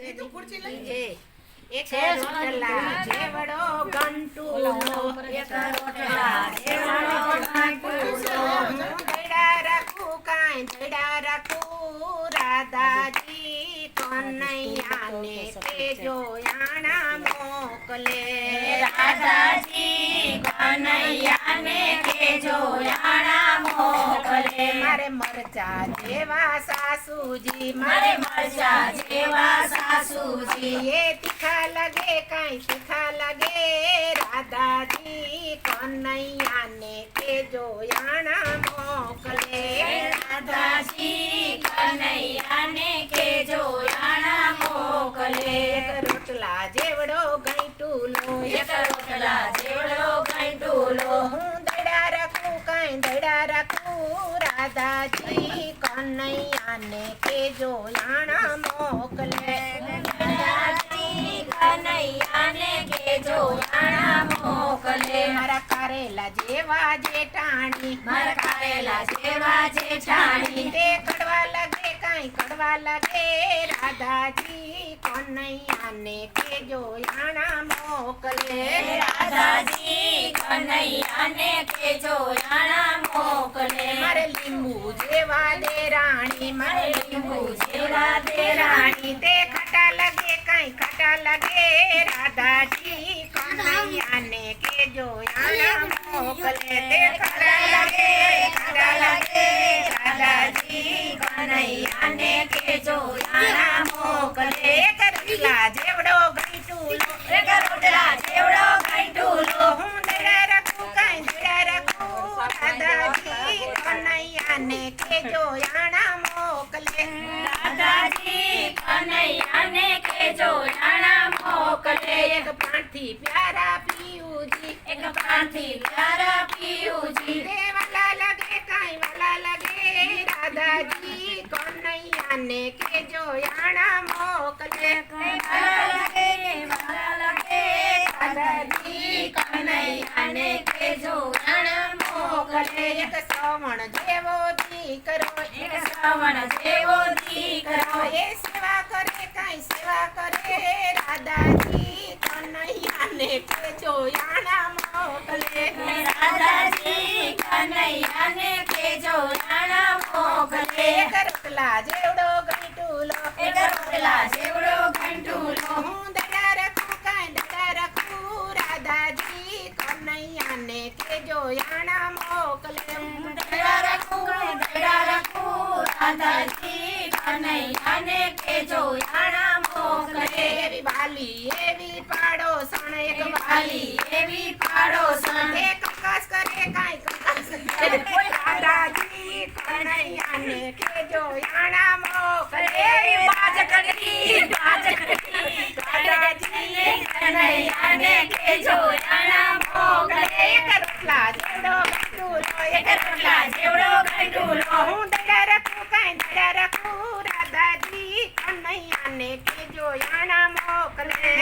એક રોટલા જેવડો ગંટુલો એક રોટલા જેવડો ગંટુલો દડા રાખું કાંઈ દડા રાખું રાધાજી કનૈયાને કેજો યાણા મોકલે રાધાજી કનૈયાને કેજો યાણા મોકલે મારે મરચા જેવા સાસુજી મારે મરચા જેવા સાસુજી એ તીખા લાગે કાંઈ તીખા લાગે રાધાજી કનૈયાને કેજો યાણા મોકલે રાધાજી કનૈયાને કેજો યાણા મોકલે રોટલા જેવડો ગઈટુલો એક રોટલા જેવડો ગંટુલો હું દડા રાખું કાંઈ દડા રાખું રાધાજી કનૈયાને કેજો યાણા મોકલે રાધાજી કનૈયાને કેજો યાણા મોકલે મારા કારેલા જેવા જેઠાણી મારા કારેલા જેવા જેઠાણી તે કડવા લાગે કાંઈ કડવા લાગે રાધાજી કનૈયાને કેજો યાણા મોકલે રાધાજી કનૈયાને કેજો યાણા મોકલે મારે લીંબુ જેવા દેરાણી મારે લીંબુ જેવા દેરાણી તે ખટા લાગે કાંઈ ખટા લાગે રાધાજી કનૈયાને કેજો યાણા મોકલે તે ખટા લાગે રાધાજી કનૈયાને કેજો યાણા મોકલે એક રોટલા જેવડો ગઈટુલો એક રોટલા જેવડો ગંટુલો હું દડા રાખું કાંઈ દડા રાખું રાધાજી કનૈયાને કેજો યાણા મોકલે રાધાજી કનૈયાને કેજો યાણા મોકલે એક પાંથી પ્યારા પીયુજી એક પાંથી પ્યારા પીયુજી તે વાલા લાગે કાંઈ વાલા લાગે રાધાજી કનૈયાને કેજો યાણા મોકલે રાધાજી કનૈયાને કેજો યાણા મોકલે એક શ્રવણ જેવો દીકરો એક શ્રવણ જેવો દીકરો એ સેવા કરે કાંઈ સેવા કરે રાધાજી કનૈયાને કેજો યાણા મોકલે રાધાજી કનૈયાને કેજો યાણા મોકલે એક રોટલા જેવડો ગઈટુલો એક રોટલા જેવડો ગંટુલો હું દડા રાખું કાંઈ દડા રાખું રાધાજી કનૈયાને કેજો યાણા મોકલે દડા રાખું રાધાજી કનૈયાને કેજો યાણા મોકલે એવી વાલી એવી પાડોસણ એક વાલી એવી પાડોસણ તે કંકાસ કરે કાંઈ કંકાસ કરે રાધાજી કનૈયાને કેજો યાણા મોકલે રાધાજી કનૈયાને કેજો યાણા મોકલે એક રોટલા જેવડો ગંટુલો એક રોટલા જેવડો ગંટુલો હું દડા રાખું કાંઈ દડા રાખું રાધાજી કનૈયાને કેજો યાણા મોકલે